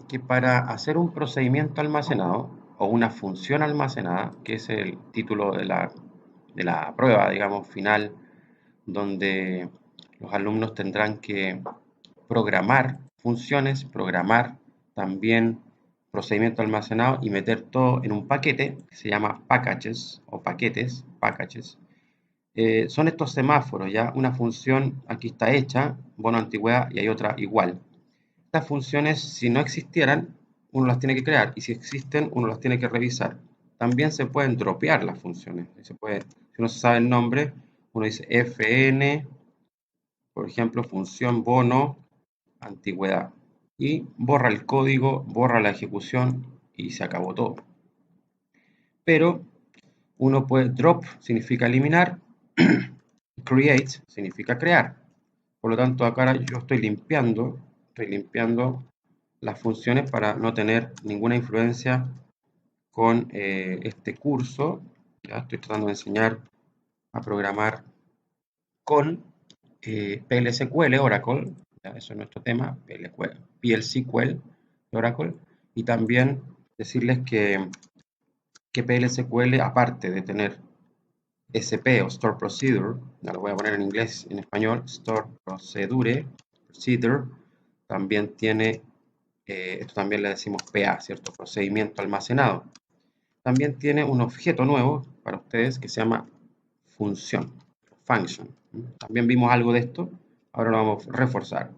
que para hacer un procedimiento almacenado o una función almacenada, que es el título de la prueba, digamos, final, donde los alumnos tendrán que programar funciones, programar también procedimiento almacenado y meter todo en un paquete que se llama packages o paquetes, packages. Son estos semáforos, ya una función aquí está hecha, bono antigüedad y hay otra igual. Estas funciones, si no existieran, uno las tiene que crear y si existen, uno las tiene que revisar. También se pueden dropear las funciones. Si uno sabe el nombre, uno dice fn, por ejemplo, función bono antigüedad y borra el código, borra la ejecución y se acabó todo. Pero uno puede drop, significa eliminar, create significa crear. Por lo tanto, acá yo estoy limpiando las funciones para no tener ninguna influencia con este curso. Ya estoy tratando de enseñar a programar con PL/SQL, Oracle, ya, eso es nuestro tema, PL/SQL, Oracle, y también decirles que PL/SQL, aparte de tener SP o Store Procedure, ya lo voy a poner en inglés, en español, Store Procedure, también tiene, esto también le decimos PA, ¿cierto? Procedimiento almacenado. También tiene un objeto nuevo para ustedes que se llama función, function. También vimos algo de esto, ahora lo vamos a reforzar.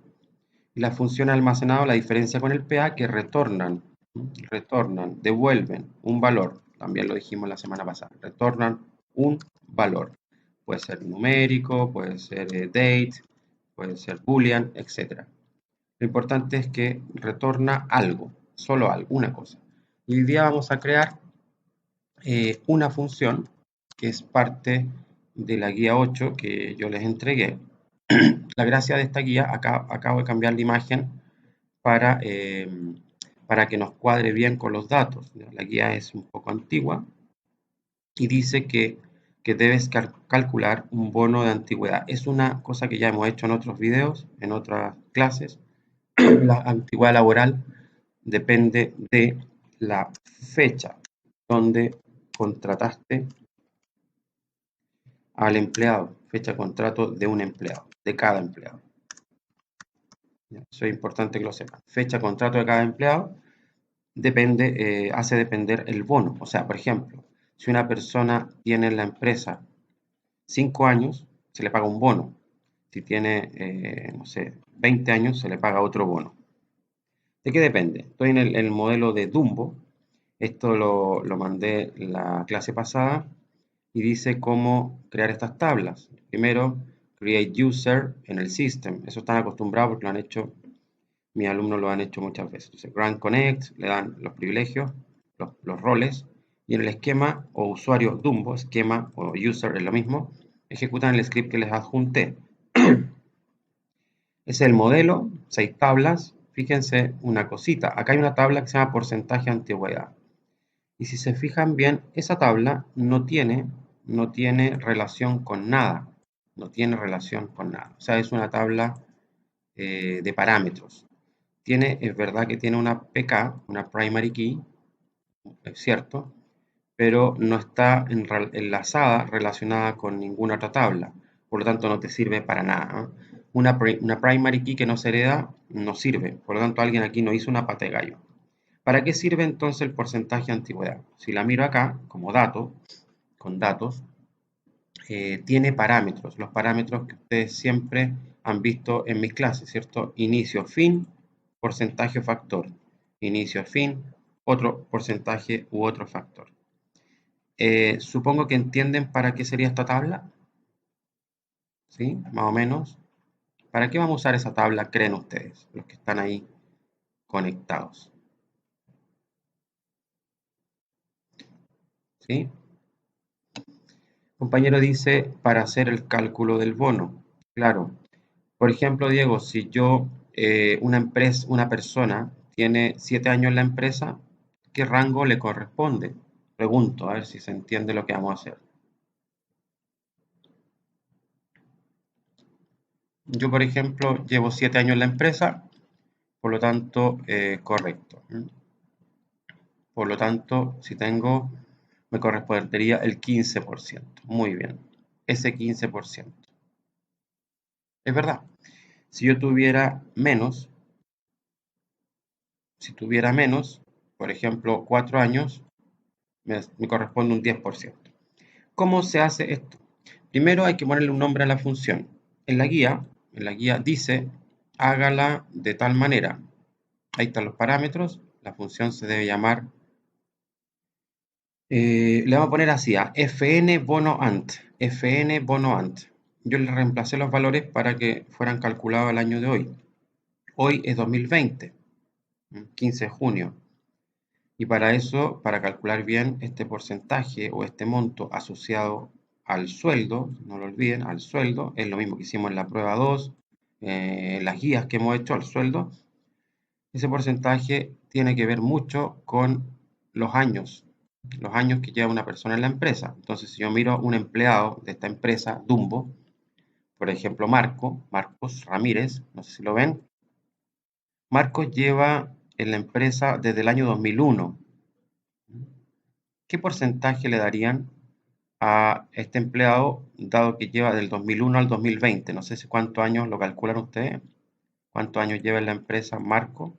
Y las funciones almacenadas, la diferencia con el PA, que retornan, devuelven un valor, también lo dijimos la semana pasada, retornan un valor. Puede ser numérico, puede ser date, puede ser boolean, etc. Lo importante es que retorna algo, solo algo, una cosa. Y hoy día vamos a crear una función que es parte de la guía 8 que yo les entregué. La gracia de esta guía, acabo de cambiar la imagen para que nos cuadre bien con los datos. La guía es un poco antigua y dice que debes calcular un bono de antigüedad. Es una cosa que ya hemos hecho en otros videos, en otras clases. La antigüedad laboral depende de la fecha donde contrataste al empleado, fecha de contrato de un empleado, de cada empleado. Eso es importante que lo sepan. Fecha de contrato de cada empleado hace depender el bono. O sea, por ejemplo, si una persona tiene en la empresa 5 años, se le paga un bono. Si tiene, no sé, 20 años, se le paga otro bono. ¿De qué depende? Estoy en el modelo de Dumbo. Esto lo mandé la clase pasada y dice cómo crear estas tablas. Primero, create user en el system. Eso están acostumbrados porque lo han hecho, mis alumnos lo han hecho muchas veces. Entonces, Grant Connect, le dan los privilegios, los roles, y en el esquema o usuario Dumbo, esquema o user es lo mismo, ejecutan el script que les adjunté. Es el modelo, 6 tablas. Fíjense una cosita, acá hay una tabla que se llama porcentaje de antigüedad. Y si se fijan bien, esa tabla no tiene relación con nada. No tiene relación con nada. O sea, es una tabla de parámetros. Es verdad que tiene una PK, una primary key, es cierto, pero no está enlazada, relacionada con ninguna otra tabla. Por lo tanto, no te sirve para nada. Una primary key que no se hereda no sirve. Por lo tanto, alguien aquí no hizo una pata de gallo. ¿Para qué sirve entonces el porcentaje de antigüedad? Si la miro acá, como dato, con datos, tiene parámetros. Los parámetros que ustedes siempre han visto en mis clases, ¿cierto? Inicio, fin, porcentaje o factor. Inicio, fin, otro porcentaje u otro factor. Supongo que entienden para qué sería esta tabla. ¿Sí? Más o menos. ¿Para qué vamos a usar esa tabla, creen ustedes, los que están ahí conectados? ¿Sí? Compañero dice, para hacer el cálculo del bono. Claro. Por ejemplo, Diego, si una persona tiene 7 años en la empresa, ¿qué rango le corresponde? Pregunto, a ver si se entiende lo que vamos a hacer. Yo, por ejemplo, llevo 7 años en la empresa por lo tanto, correcto. Por lo tanto, si tengo, me correspondería el 15%. Muy bien, ese 15%. Es verdad, si yo tuviera menos, por ejemplo, 4 años, me corresponde un 10%. ¿Cómo se hace esto? Primero hay que ponerle un nombre a la función. En la guía dice, hágala de tal manera. Ahí están los parámetros. La función se debe llamar, le vamos a poner así, a fnBonoAnt. fnBonoAnt. Yo le reemplacé los valores para que fueran calculados al año de hoy. Hoy es 2020, 15 de junio. Y para eso, para calcular bien este porcentaje o este monto asociado al sueldo, no lo olviden, al sueldo, es lo mismo que hicimos en la prueba 2, las guías que hemos hecho al sueldo, ese porcentaje tiene que ver mucho con los años que lleva una persona en la empresa. Entonces, si yo miro un empleado de esta empresa, Dumbo, por ejemplo, Marcos Ramírez, no sé si lo ven, Marcos lleva en la empresa desde el año 2001. ¿Qué porcentaje le darían a este empleado, dado que lleva del 2001 al 2020? No sé si cuántos años lo calculan ustedes. ¿Cuántos años lleva en la empresa Marco?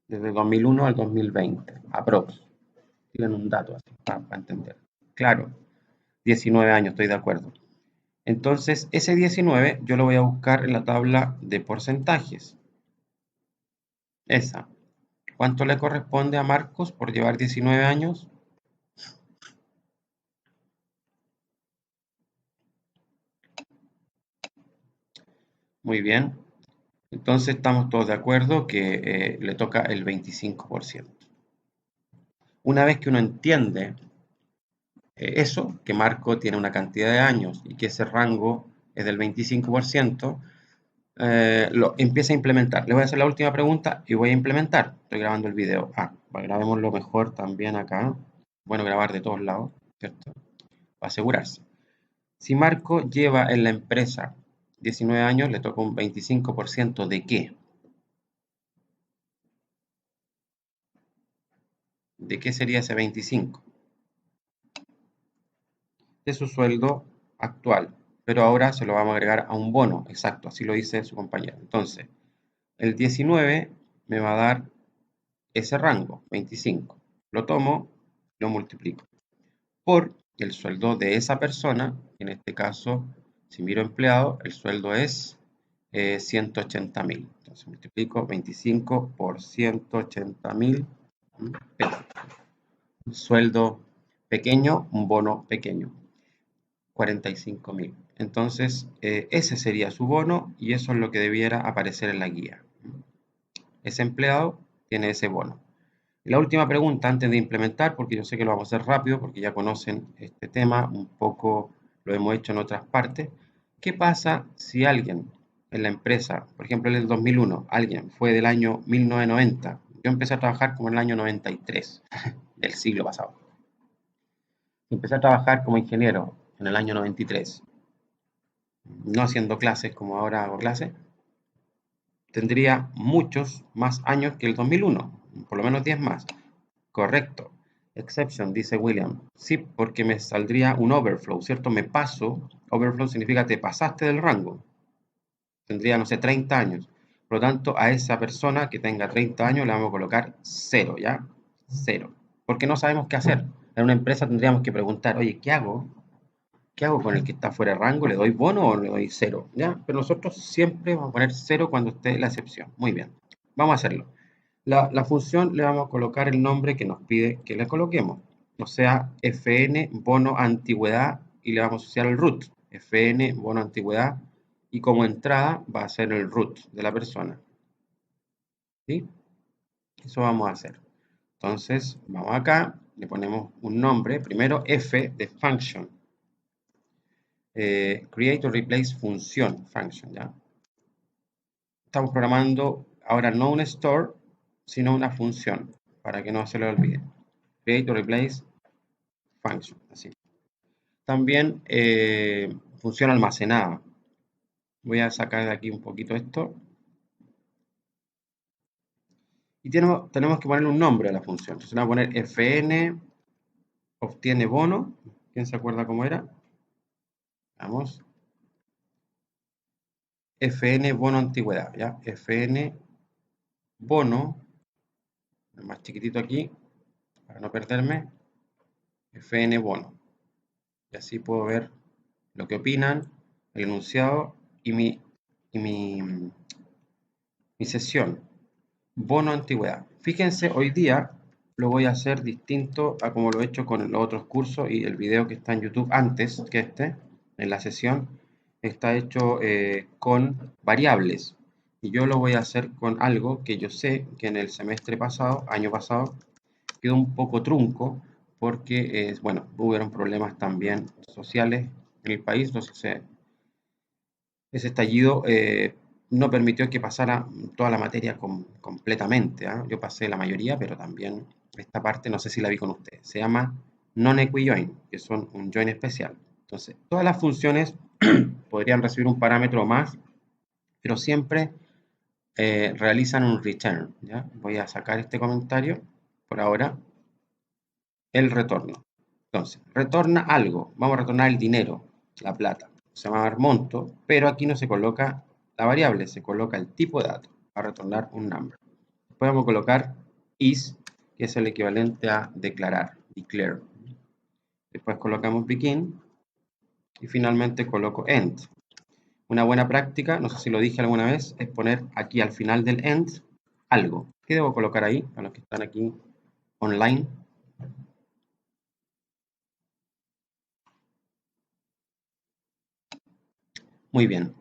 Desde 2001 al 2020, aprox. Tienen un dato así, para entender. Claro, 19 años, estoy de acuerdo. Entonces, ese 19 yo lo voy a buscar en la tabla de porcentajes. Esa. ¿Cuánto le corresponde a Marcos por llevar 19 años? Muy bien. Entonces estamos todos de acuerdo que le toca el 25%. Una vez que uno entiende eso, que Marco tiene una cantidad de años y que ese rango es del 25%, lo empieza a implementar. Le voy a hacer la última pregunta y voy a implementar. Estoy grabando el video. Grabémoslo mejor también acá. Bueno, grabar de todos lados, ¿cierto? Para asegurarse. Si Marco lleva en la empresa 19 años, le toca un 25% de qué? ¿De qué sería ese 25? De su sueldo actual, pero ahora se lo vamos a agregar a un bono, exacto, así lo dice su compañero. Entonces, el 19 me va a dar ese rango, 25. Lo tomo, lo multiplico por el sueldo de esa persona, en este caso, si miro empleado, el sueldo es 180.000. Entonces multiplico 25 por 180.000 pesos. Sueldo pequeño, un bono pequeño. 45.000. Entonces, ese sería su bono y eso es lo que debiera aparecer en la guía. Ese empleado tiene ese bono. Y la última pregunta antes de implementar, porque yo sé que lo vamos a hacer rápido, porque ya conocen este tema, un poco lo hemos hecho en otras partes. ¿Qué pasa si alguien en la empresa, por ejemplo en el 2001, alguien fue del año 1990, yo empecé a trabajar como en el año 93 del siglo pasado. Empecé a trabajar como ingeniero en el año 93, no haciendo clases como ahora hago clases, tendría muchos más años que el 2001, por lo menos 10 más. Correcto. Exception, dice William. Sí, porque me saldría un overflow, ¿cierto? Me paso. Overflow significa te pasaste del rango. Tendría, no sé, 30 años. Por lo tanto, a esa persona que tenga 30 años le vamos a colocar 0, ¿ya? 0. Porque no sabemos qué hacer. En una empresa tendríamos que preguntar, oye, ¿qué hago? ¿Qué hago con el que está fuera de rango? ¿Le doy bono o le doy 0? ¿Ya? Pero nosotros siempre vamos a poner 0 cuando esté la excepción. Muy bien. Vamos a hacerlo. La función le vamos a colocar el nombre que nos pide que le coloquemos. O sea, fn bono antigüedad y le vamos a asociar el root. Fn bono antigüedad y como entrada va a ser el root de la persona. ¿Sí? Eso vamos a hacer. Entonces, vamos acá, le ponemos un nombre. Primero, f de function. Create or replace función, function, ¿ya? Estamos programando ahora no un store, sino una función, para que no se lo olvide. Create or replace function, así. También función almacenada. Voy a sacar de aquí un poquito esto. Y tenemos que ponerle un nombre a la función. Entonces vamos a poner fn obtiene bono. ¿Quién se acuerda cómo era? Vamos. Fn bono antigüedad, ¿ya? Fn bono, más chiquitito aquí, para no perderme, Fn bono. Y así puedo ver lo que opinan, el enunciado y mi sesión. Bono antigüedad. Fíjense, hoy día lo voy a hacer distinto a como lo he hecho con los otros cursos y el video que está en YouTube antes que este, en la sesión, está hecho con variables. Y yo lo voy a hacer con algo que yo sé que en el semestre pasado, año pasado, quedó un poco trunco porque, bueno, hubieron problemas también sociales en el país, entonces ese estallido no permitió que pasara toda la materia completamente, ¿ah? Yo pasé la mayoría, pero también esta parte, no sé si la vi con ustedes, se llama non-equijoin, que son un join especial. Entonces, todas las funciones podrían recibir un parámetro más, pero siempre realizan un return, ¿ya? Voy a sacar este comentario por ahora, el retorno. Entonces, retorna algo, vamos a retornar el dinero, la plata, se llama monto, pero aquí no se coloca la variable, se coloca el tipo de dato, a retornar un number. Después vamos a colocar is, que es el equivalente a declarar, declare. Después colocamos begin y finalmente coloco end. Una buena práctica, no sé si lo dije alguna vez, es poner aquí al final del end algo. ¿Qué debo colocar ahí? Para los que están aquí online. Muy bien.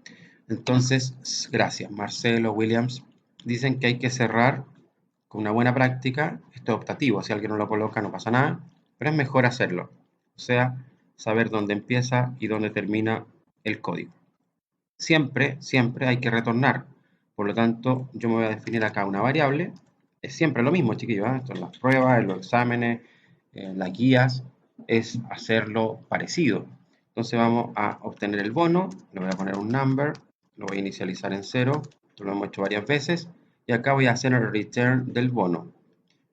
Entonces, gracias. Marcelo, Williams, dicen que hay que cerrar con una buena práctica. Esto es optativo, si alguien no lo coloca no pasa nada, pero es mejor hacerlo. O sea, saber dónde empieza y dónde termina el código. Siempre, siempre hay que retornar. Por lo tanto, yo me voy a definir acá una variable. Es siempre lo mismo, chiquillos, ¿eh? Esto en las pruebas, en los exámenes, en las guías, es hacerlo parecido. Entonces vamos a obtener el bono, le voy a poner un number, lo voy a inicializar en 0, esto lo hemos hecho varias veces, y acá voy a hacer el return del bono.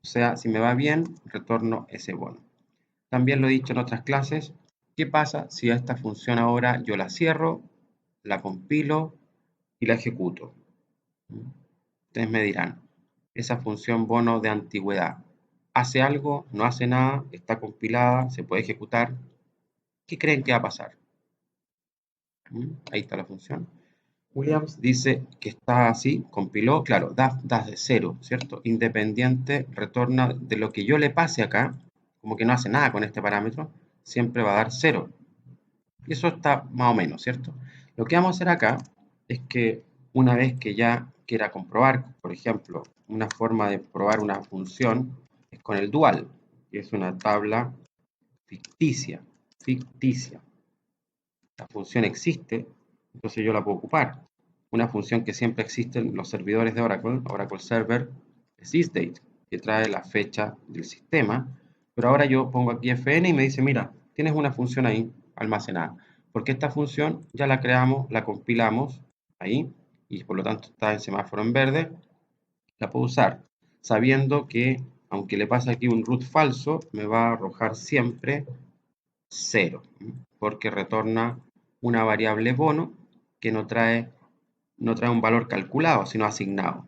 O sea, si me va bien, retorno ese bono. También lo he dicho en otras clases, ¿qué pasa si a esta función ahora yo la cierro, la compilo y la ejecuto? Ustedes me dirán, esa función bono de antigüedad, ¿hace algo? ¿No hace nada? ¿Está compilada? ¿Se puede ejecutar? ¿Qué creen que va a pasar? Ahí está la función. Williams dice que está así, compiló, claro, da de cero, ¿cierto? Independiente, retorna de lo que yo le pase acá, como que no hace nada con este parámetro, siempre va a dar cero. Y eso está más o menos, ¿cierto? Lo que vamos a hacer acá es que una vez que ya quiera comprobar, por ejemplo, una forma de probar una función es con el dual, que es una tabla ficticia, ficticia. La función existe, entonces yo la puedo ocupar. Una función que siempre existe en los servidores de Oracle, Oracle Server, es isDate, que trae la fecha del sistema, pero ahora yo pongo aquí fn y me dice, mira, tienes una función ahí almacenada, porque esta función ya la creamos, la compilamos ahí, y por lo tanto está en semáforo en verde, la puedo usar, sabiendo que aunque le pase aquí un root falso, me va a arrojar siempre 0, porque retorna una variable bono que no trae un valor calculado, sino asignado.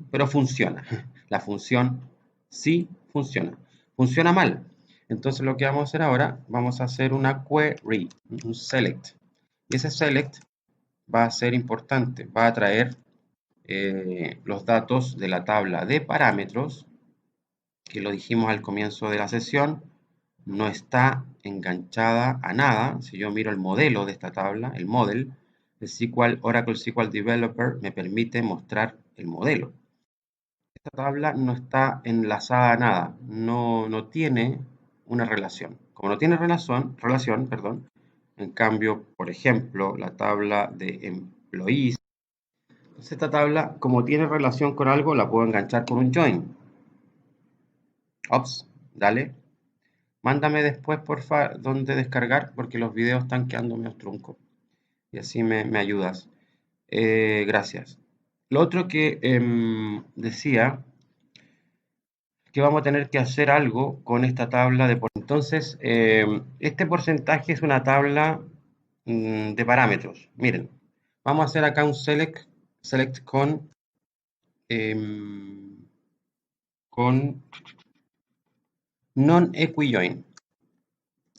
Pero funciona. La función sí funciona. Funciona mal. Entonces lo que vamos a hacer ahora, vamos a hacer una query, un select. Y ese select va a ser importante, va a traer los datos de la tabla de parámetros, que lo dijimos al comienzo de la sesión, no está enganchada a nada. Si yo miro el modelo de esta tabla, el model, el Oracle SQL Developer me permite mostrar el modelo. Esta tabla no está enlazada a nada, no tiene una relación. Como no tiene relación, perdón, en cambio, por ejemplo, la tabla de employees, entonces esta tabla, como tiene relación con algo, la puedo enganchar con un join. Ops, dale. Mándame después, porfa, dónde descargar, porque los videos están quedando medio truncos. Y así me ayudas. Gracias. Lo otro que decía que vamos a tener que hacer algo con esta tabla de entonces, este porcentaje es una tabla de parámetros. Miren, vamos a hacer acá un select con non-equi-join.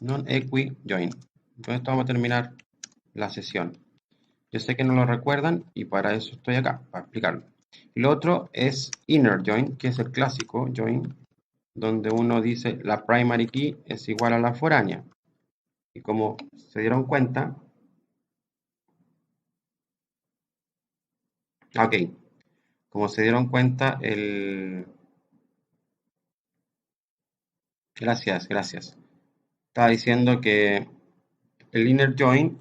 Non-equi-join. Con esto vamos a terminar la sesión. Yo sé que no lo recuerdan y para eso estoy acá, para explicarlo. Y lo otro es inner join, que es el clásico join, donde uno dice la primary key es igual a la foránea. Y como se dieron cuenta, ok, como se dieron cuenta, gracias. Estaba diciendo que el inner join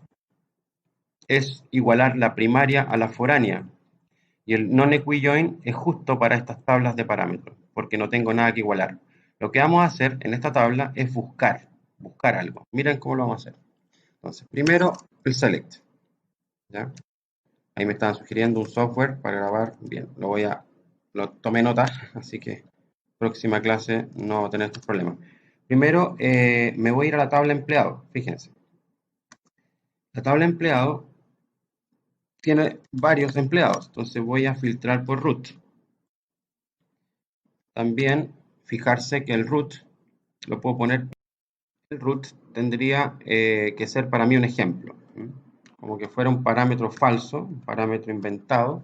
es igualar la primaria a la foránea. Y el non-equi-join es justo para estas tablas de parámetros, porque no tengo nada que igualar. Lo que vamos a hacer en esta tabla es buscar algo. Miren cómo lo vamos a hacer. Entonces, primero el select. ¿Ya? Ahí me estaban sugiriendo un software para grabar. Bien, lo tomé nota, así que próxima clase no va a tener estos problemas. Primero me voy a ir a la tabla empleado. Fíjense. La tabla empleado tiene varios empleados, entonces voy a filtrar por root. También fijarse que el root lo puedo poner. El root tendría que ser para mí un ejemplo, como que fuera un parámetro falso, un parámetro inventado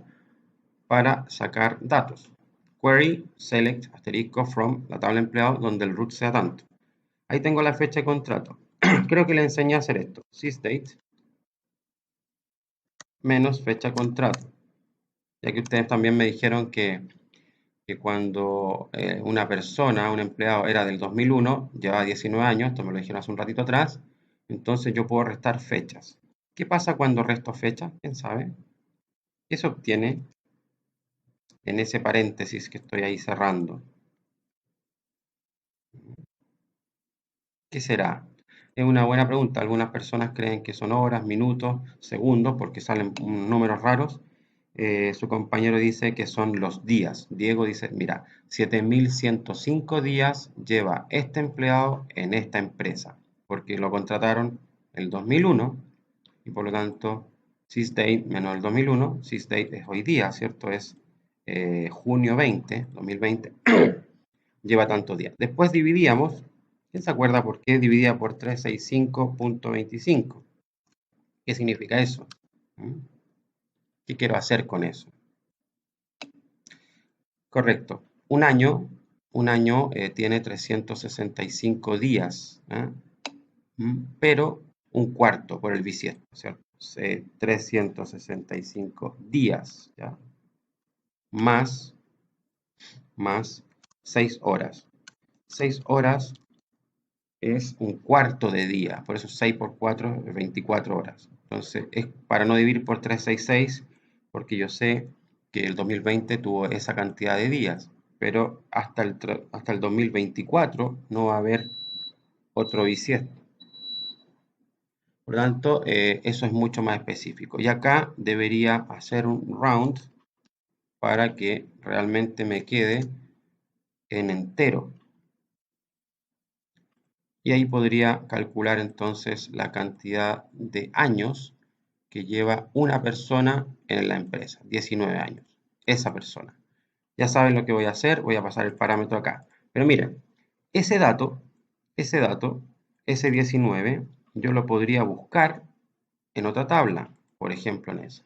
para sacar datos. Query select asterisco from la tabla empleado donde el root sea tanto. Ahí tengo la fecha de contrato. Creo que le enseñé a hacer esto. Sysdate menos fecha de contrato. Ya que ustedes también me dijeron que cuando una persona, un empleado era del 2001, llevaba 19 años, esto me lo dijeron hace un ratito atrás, entonces yo puedo restar fechas. ¿Qué pasa cuando resto fechas? ¿Quién sabe? ¿Qué se obtiene en ese paréntesis que estoy ahí cerrando? ¿Qué será? Es una buena pregunta. Algunas personas creen que son horas, minutos, segundos, porque salen números raros. Su compañero dice que son los días. Diego dice, mira, 7.105 días lleva este empleado en esta empresa, porque lo contrataron el 2001 y por lo tanto, sysdate menos el 2001, sysdate es hoy día, ¿cierto? Es junio 20, 2020, lleva tantos días. Después dividíamos. ¿Quién se acuerda por qué dividida por 365.25? ¿Qué significa eso? ¿Qué quiero hacer con eso? Correcto. Un año tiene 365 días, pero un cuarto por el bisiesto, ¿cierto? 365 días, ¿ya? Más 6 horas. 6 horas es un cuarto de día, por eso 6 por 4 es 24 horas. Entonces, es para no dividir por 366, porque yo sé que el 2020 tuvo esa cantidad de días, pero hasta el 2024 no va a haber otro bisiesto. Por lo tanto, eso es mucho más específico. Y acá debería hacer un round para que realmente me quede en entero. Y ahí podría calcular entonces la cantidad de años que lleva una persona en la empresa, 19 años, esa persona. Ya saben lo que voy a hacer, voy a pasar el parámetro acá. Pero miren, ese dato, ese 19, yo lo podría buscar en otra tabla, por ejemplo en esa.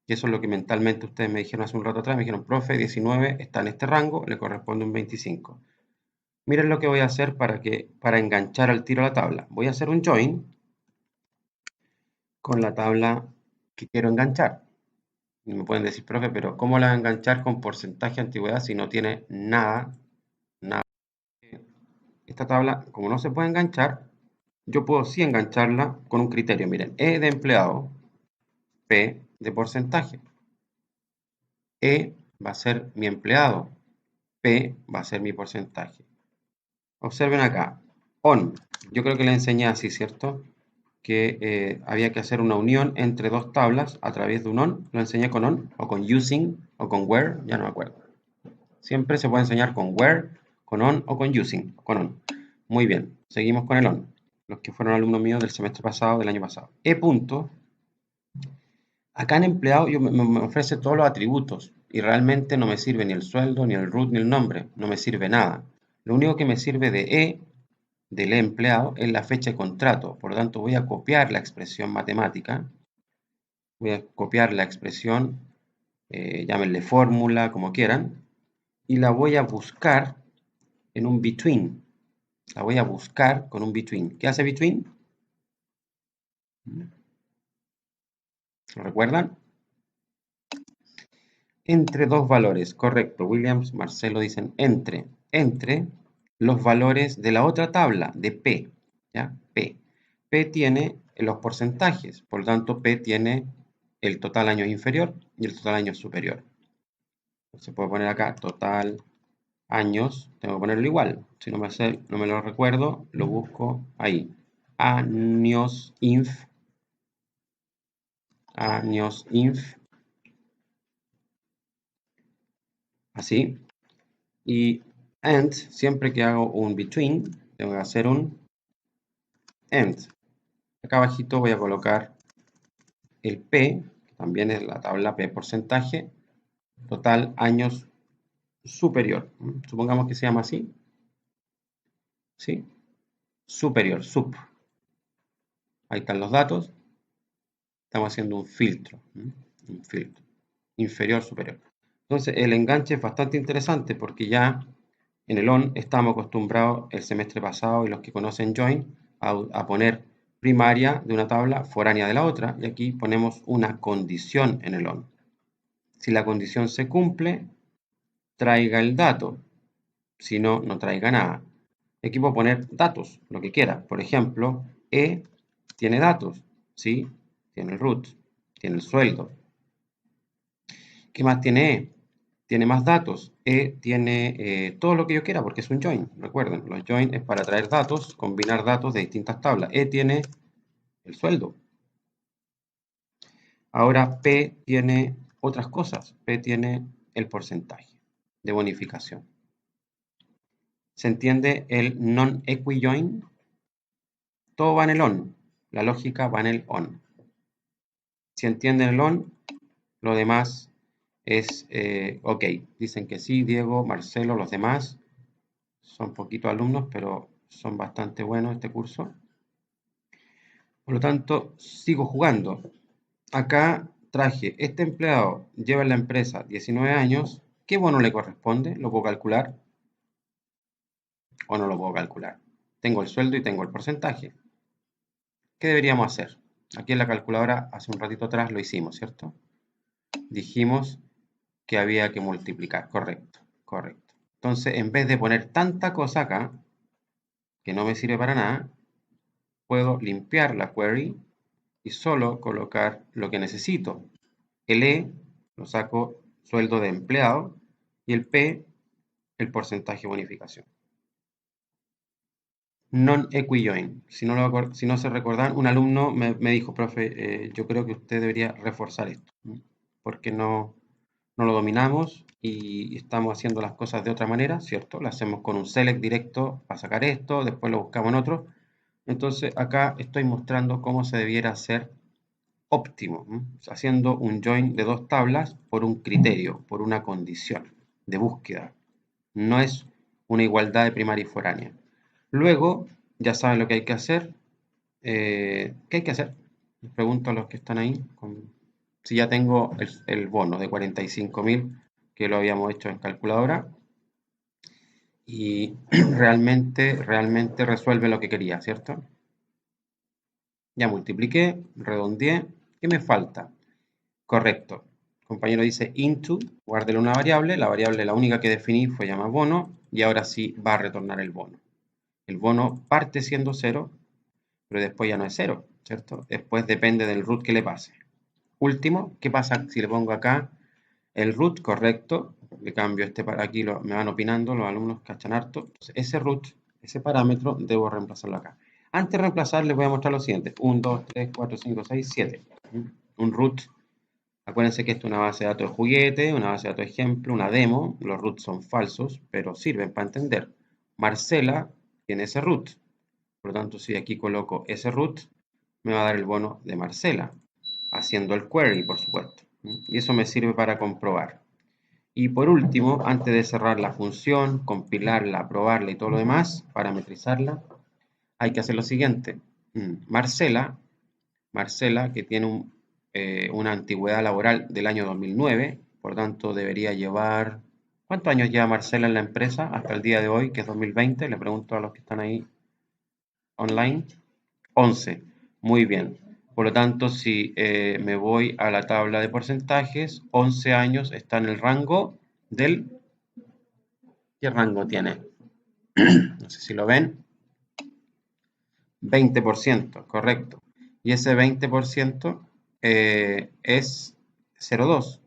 Y eso es lo que mentalmente ustedes me dijeron hace un rato atrás, me dijeron, profe, 19 está en este rango, le corresponde un 25. Miren lo que voy a hacer para enganchar al tiro a la tabla. Voy a hacer un join con la tabla que quiero enganchar. Y me pueden decir, profe, pero ¿cómo la voy a enganchar con porcentaje de antigüedad si no tiene nada? Esta tabla, como no se puede enganchar, yo puedo sí engancharla con un criterio. Miren, E de empleado, P de porcentaje. E va a ser mi empleado, P va a ser mi porcentaje. Observen acá, on. Yo creo que le enseñé así, ¿cierto? Que había que hacer una unión entre dos tablas a través de un on. Lo enseñé con on, o con using, o con where, ya no me acuerdo. Siempre se puede enseñar con where, con on o con using, con on. Muy bien, seguimos con el on. Los que fueron alumnos míos del semestre pasado, del año pasado. E punto. Acá en empleado me ofrece todos los atributos y realmente no me sirve ni el sueldo, ni el root, ni el nombre. No me sirve nada. Lo único que me sirve de E, del empleado, es la fecha de contrato. Por lo tanto, voy a copiar la expresión matemática. Voy a copiar la expresión, llámenle fórmula, como quieran, y la voy a buscar en un between. La voy a buscar con un between. ¿Qué hace between? ¿Lo recuerdan? Entre dos valores, correcto. Williams, Marcelo dicen entre los valores de la otra tabla, de P, ¿ya? P. P tiene los porcentajes, por lo tanto P tiene el total años inferior y el total años superior. Se puede poner acá total años, tengo que ponerlo igual. Si no me lo recuerdo, lo busco ahí. Años inf. Así. Y and, siempre que hago un between, tengo que hacer un and. Acá abajito voy a colocar el P, que también es la tabla P porcentaje, total años superior. Supongamos que se llama así. ¿Sí? Superior, sub. Ahí están los datos. Estamos haciendo un filtro. Un filtro. Inferior, superior. Entonces el enganche es bastante interesante porque ya en el on estamos acostumbrados el semestre pasado y los que conocen join a poner primaria de una tabla foránea de la otra y aquí ponemos una condición en el on. Si la condición se cumple, traiga el dato. Si no, no traiga nada. Aquí puedo poner datos, lo que quiera. Por ejemplo, E tiene datos, ¿sí? Tiene el root, tiene el sueldo. ¿Qué más tiene E? Tiene más datos. E tiene todo lo que yo quiera porque es un join. Recuerden, los join es para traer datos, combinar datos de distintas tablas. E tiene el sueldo. Ahora P tiene otras cosas. P tiene el porcentaje de bonificación. ¿Se entiende el non-equijoin? Todo va en el on. La lógica va en el on. Si entienden el on, lo demás es ok. Dicen que sí, Diego, Marcelo, los demás. Son poquitos alumnos, pero son bastante buenos este curso. Por lo tanto, sigo jugando. Acá traje, este empleado lleva en la empresa 19 años. ¿Qué bono le corresponde? ¿Lo puedo calcular? ¿O no lo puedo calcular? Tengo el sueldo y tengo el porcentaje. ¿Qué deberíamos hacer? Aquí en la calculadora, hace un ratito atrás lo hicimos, ¿cierto? Dijimos que había que multiplicar. Correcto, correcto. Entonces, en vez de poner tanta cosa acá, que no me sirve para nada, puedo limpiar la query y solo colocar lo que necesito. El E lo saco sueldo de empleado y el P el porcentaje de bonificación. Non-equijoin. Si no se recordan, un alumno me dijo, profe, yo creo que usted debería reforzar esto, porque no lo dominamos y estamos haciendo las cosas de otra manera, ¿cierto? Lo hacemos con un select directo para sacar esto, después lo buscamos en otro. Entonces acá estoy mostrando cómo se debiera hacer óptimo, haciendo un join de dos tablas por un criterio, por una condición de búsqueda. No es una igualdad de primaria y foránea. Luego, ya saben lo que hay que hacer. ¿Qué hay que hacer? Les pregunto a los que están ahí. Si ya tengo el bono de 45.000 que lo habíamos hecho en calculadora. Y realmente resuelve lo que quería, ¿cierto? Ya multipliqué, redondeé. ¿Qué me falta? Correcto. El compañero dice into, guárdele una variable. La variable, la única que definí fue llamar bono. Y ahora sí va a retornar el bono. El bono parte siendo 0, pero después ya no es 0, ¿cierto? Después depende del root que le pase. Último, ¿qué pasa si le pongo acá el root correcto? Le cambio este para aquí, me van opinando los alumnos, cachan harto. Entonces, ese root, ese parámetro, debo reemplazarlo acá. Antes de reemplazar, les voy a mostrar lo siguiente. 1, 2, 3, 4, 5, 6, 7. Un root Acuérdense que esto es una base de datos de juguete, una base de datos de ejemplo, una demo. Los roots son falsos, pero sirven para entender. Marcela tiene ese root. Por lo tanto, si aquí coloco ese root, me va a dar el bono de Marcela, haciendo el query, por supuesto. Y eso me sirve para comprobar. Y por último, antes de cerrar la función, compilarla, probarla y todo lo demás, parametrizarla, hay que hacer lo siguiente. Marcela, que tiene una antigüedad laboral del año 2009, por tanto debería llevar... ¿Cuántos años lleva Marcela en la empresa hasta el día de hoy, que es 2020? Le pregunto a los que están ahí online. 11. Muy bien. Por lo tanto, si me voy a la tabla de porcentajes, 11 años está en el rango del... ¿Qué rango tiene? No sé si lo ven. 20%, correcto. Y ese 20% es 0,2.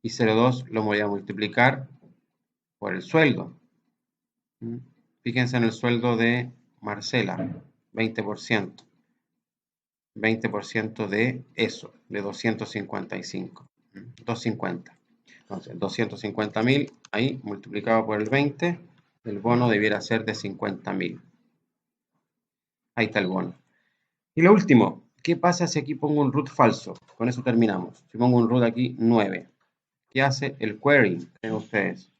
Y 0,2 lo voy a multiplicar por el sueldo. Fíjense en el sueldo de Marcela, 20%. 20% de eso, de 255. 250. Entonces, 250.000 ahí multiplicado por el 20, el bono debiera ser de 50.000. Ahí está el bono. Y lo último, ¿qué pasa si aquí pongo un root falso? Con eso terminamos. Si pongo un root aquí 9, ¿qué hace el query? ¿Creen ustedes?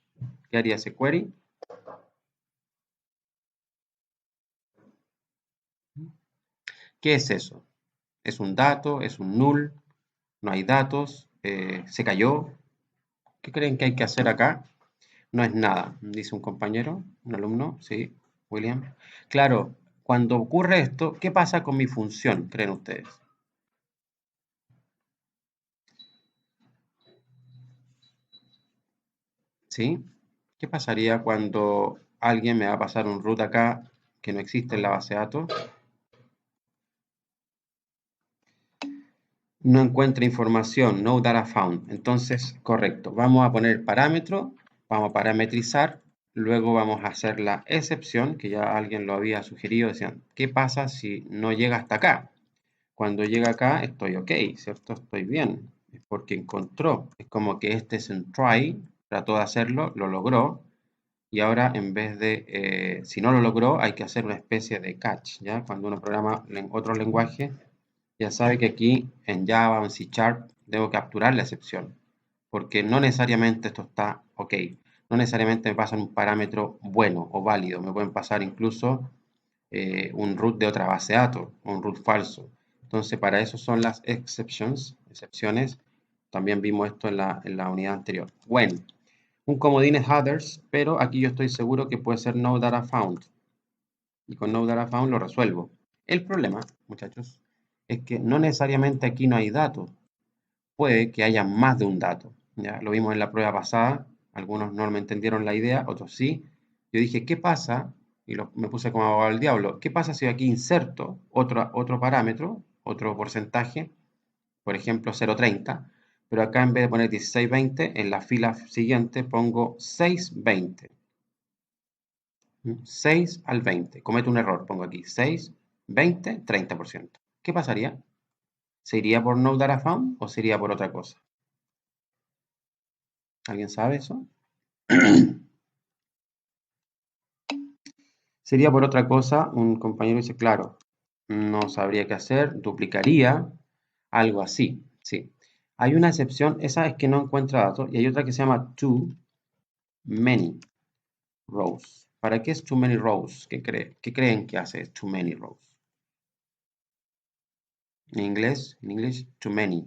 ¿Qué haría ese query? ¿Qué es eso? ¿Es un dato? ¿Es un null? ¿No hay datos? ¿Se cayó? ¿Qué creen que hay que hacer acá? No es nada, dice un compañero, un alumno, sí, William. Claro, cuando ocurre esto, ¿qué pasa con mi función, creen ustedes? ¿Sí? ¿Qué pasaría cuando alguien me va a pasar un root acá que no existe en la base de datos? No encuentra información, no data found. Entonces, correcto, vamos a poner parámetro, vamos a parametrizar, luego vamos a hacer la excepción, que ya alguien lo había sugerido, decían, ¿qué pasa si no llega hasta acá? Cuando llega acá estoy ok, ¿cierto? Estoy bien, es porque encontró. Es como que este es un try, trató de hacerlo, lo logró, y ahora en vez de, si no lo logró, hay que hacer una especie de catch, ¿ya? Cuando uno programa en otro lenguaje, ya sabe que aquí en Java o en C Sharp debo capturar la excepción, porque no necesariamente esto está ok, no necesariamente me pasan un parámetro bueno o válido, me pueden pasar incluso un root de otra base de datos, o un root falso. Entonces, para eso son las excepciones. También vimos esto en la unidad anterior. Bueno, un comodín es others, pero aquí yo estoy seguro que puede ser no data found. Y con no data found lo resuelvo. El problema, muchachos, es que no necesariamente aquí no hay datos. Puede que haya más de un dato. ¿Ya? Lo vimos en la prueba pasada. Algunos no me entendieron la idea, otros sí. Yo dije, ¿qué pasa? Y me puse como abogado del diablo. ¿Qué pasa si aquí inserto otro parámetro, otro porcentaje? Por ejemplo, 0,30. Pero acá en vez de poner 1620, en la fila siguiente pongo 620. 6 al 20. Cometo un error, pongo aquí 6, 20, 30%. ¿Qué pasaría? ¿Se iría por no data found o se iría por otra cosa? ¿Alguien sabe eso? Sería por otra cosa, un compañero dice, claro, no sabría qué hacer, duplicaría, algo así, sí. Hay una excepción, esa es que no encuentra datos, y hay otra que se llama too many rows. ¿Para qué es too many rows? ¿Qué creen que hace too many rows? En inglés, too many.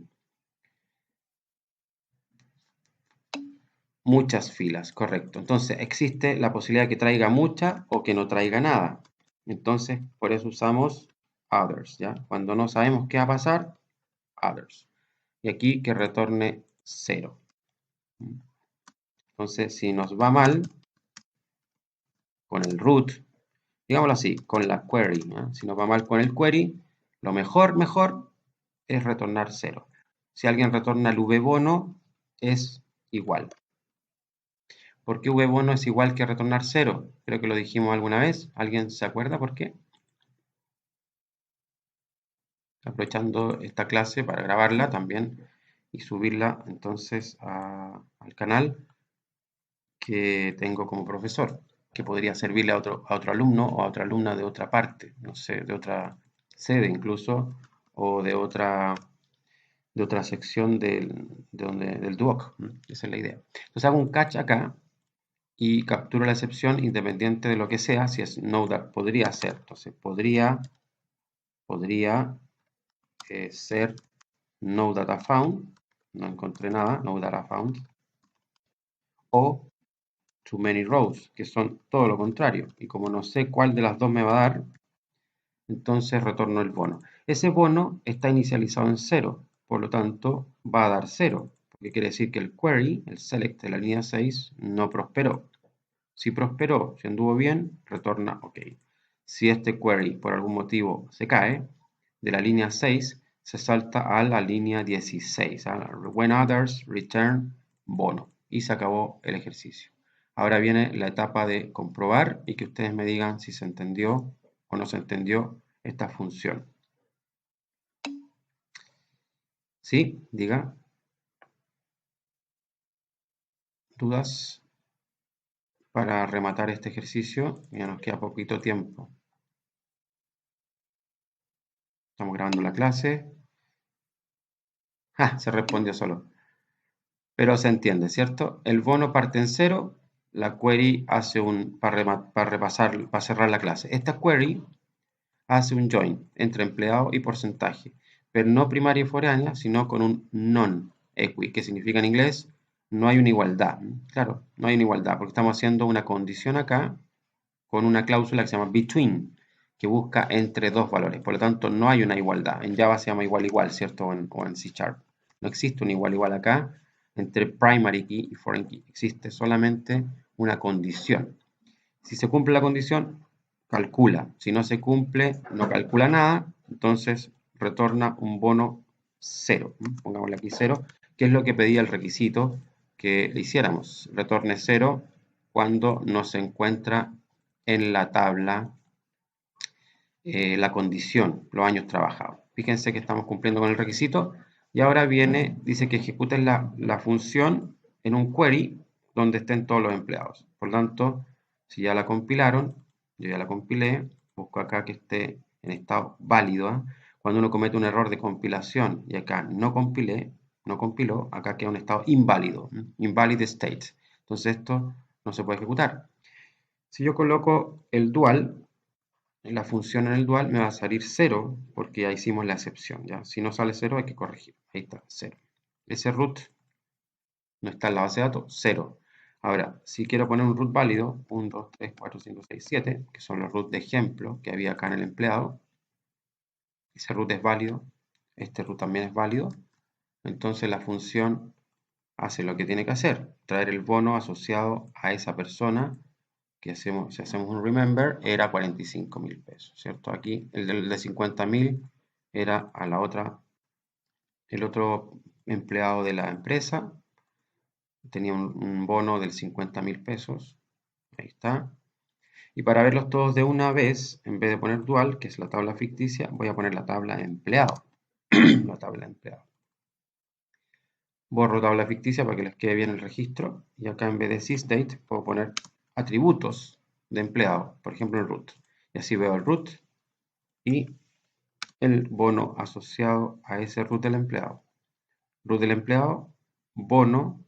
Muchas filas, correcto. Entonces, existe la posibilidad de que traiga mucha o que no traiga nada. Entonces, por eso usamos others, ¿ya? Cuando no sabemos qué va a pasar, others. Y aquí que retorne 0. Entonces, si nos va mal con el root, digámoslo así, con la query, ¿ya? Si nos va mal con el query, lo mejor es retornar 0. Si alguien retorna el vbono, es igual. ¿Por qué vbono es igual que retornar 0? Creo que lo dijimos alguna vez. ¿Alguien se acuerda por qué? Aprovechando esta clase para grabarla también. y subirla entonces al canal que tengo como profesor, que podría servirle a otro alumno o a otra alumna de otra parte, no sé, de otra sede incluso, o de otra sección del Duoc. Esa es la idea. Entonces hago un catch acá y capturo la excepción independiente de lo que sea, si es no podría ser. Entonces podría ser no data found, no encontré nada, no data found, o too many rows, que son todo lo contrario. Y como no sé cuál de las dos me va a dar, entonces retorno el bono. Ese bono está inicializado en 0, por lo tanto va a dar 0, porque quiere decir que el query, el select de la línea 6, no prosperó. Si prosperó, si anduvo bien, retorna OK. Si este query por algún motivo se cae, de la línea 6 se salta a la línea 16, a when others return bono, y se acabó el ejercicio. Ahora viene la etapa de comprobar y que ustedes me digan si se entendió o no se entendió esta función. ¿Sí? Diga. ¿Dudas para rematar este ejercicio? Ya nos queda poquito tiempo. Estamos grabando la clase. Se respondió solo. Pero se entiende, ¿cierto? El bono parte en 0, la query hace para cerrar la clase. Esta query hace un join entre empleado y porcentaje, pero no primaria y foránea, sino con un non-equi, que significa en inglés no hay una igualdad. Claro, no hay una igualdad, porque estamos haciendo una condición acá con una cláusula que se llama between, que busca entre dos valores. Por lo tanto, no hay una igualdad. En Java se llama igual, ¿cierto? O en C#. No existe un igual acá entre primary key y foreign key. Existe solamente una condición. Si se cumple la condición, calcula. Si no se cumple, no calcula nada. Entonces, retorna un bono 0. Pongámosle aquí 0, que es lo que pedía el requisito que le hiciéramos. Retorne 0 cuando no se encuentra en la tabla la condición, los años trabajados. Fíjense que estamos cumpliendo con el requisito y ahora viene, dice que ejecuten la función en un query donde estén todos los empleados. Por lo tanto, si ya la compilaron, yo ya la compilé, busco acá que esté en estado válido. Cuando uno comete un error de compilación y acá no compiló, acá queda un estado inválido, invalid state. Entonces esto no se puede ejecutar. Si yo coloco el dual, la función en el dual me va a salir 0 porque ya hicimos la excepción. ¿ya? Si no sale 0 hay que corregir. Ahí está, 0. Ese root no está en la base de datos, 0. Ahora, si quiero poner un root válido, 1, 2, 3, 4, 5, 6, 7, que son los roots de ejemplo que había acá en el empleado, ese root es válido, este root también es válido, entonces la función hace lo que tiene que hacer, traer el bono asociado a esa persona que si hacemos un remember, era 45.000 pesos, ¿cierto? Aquí el de 50.000 era a la otra, el otro empleado de la empresa, tenía un bono del 50.000 pesos, ahí está. Y para verlos todos de una vez, en vez de poner dual, que es la tabla ficticia, voy a poner la tabla de empleado. La tabla de empleado. Borro tabla ficticia para que les quede bien el registro. Y acá en vez de sysdate, puedo poner atributos de empleado, por ejemplo el root. Y así veo el root y el bono asociado a ese root del empleado. Root del empleado, bono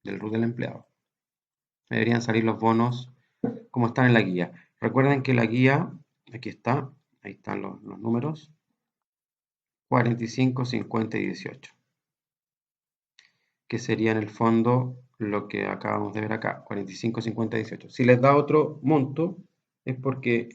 del root del empleado. Me deberían salir los bonos como están en la guía. Recuerden que la guía, aquí está, ahí están los números, 45, 50 y 18. Que sería en el fondo lo que acabamos de ver acá, 45, 50, 18. Si les da otro monto, es porque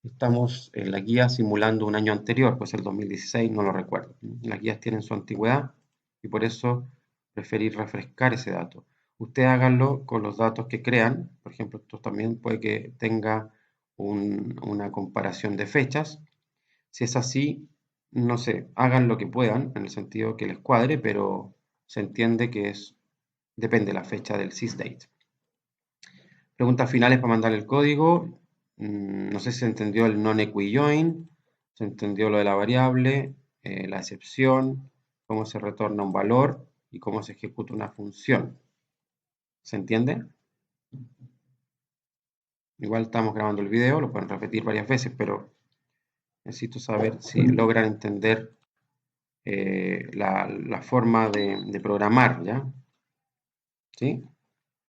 estamos en la guía simulando un año anterior, pues el 2016, no lo recuerdo. Las guías tienen su antigüedad y por eso preferí refrescar ese dato. Ustedes háganlo con los datos que crean, por ejemplo, esto también puede que tenga una comparación de fechas. Si es así, no sé, hagan lo que puedan, en el sentido que les cuadre, pero se entiende que depende de la fecha del sysdate. Preguntas finales para mandar el código. No sé si se entendió el non-equi join, se entendió lo de la variable, la excepción, cómo se retorna un valor y cómo se ejecuta una función. ¿Se entiende? Igual estamos grabando el video, lo pueden repetir varias veces, pero necesito saber si logran entender la forma de programar, ¿ya? ¿Sí?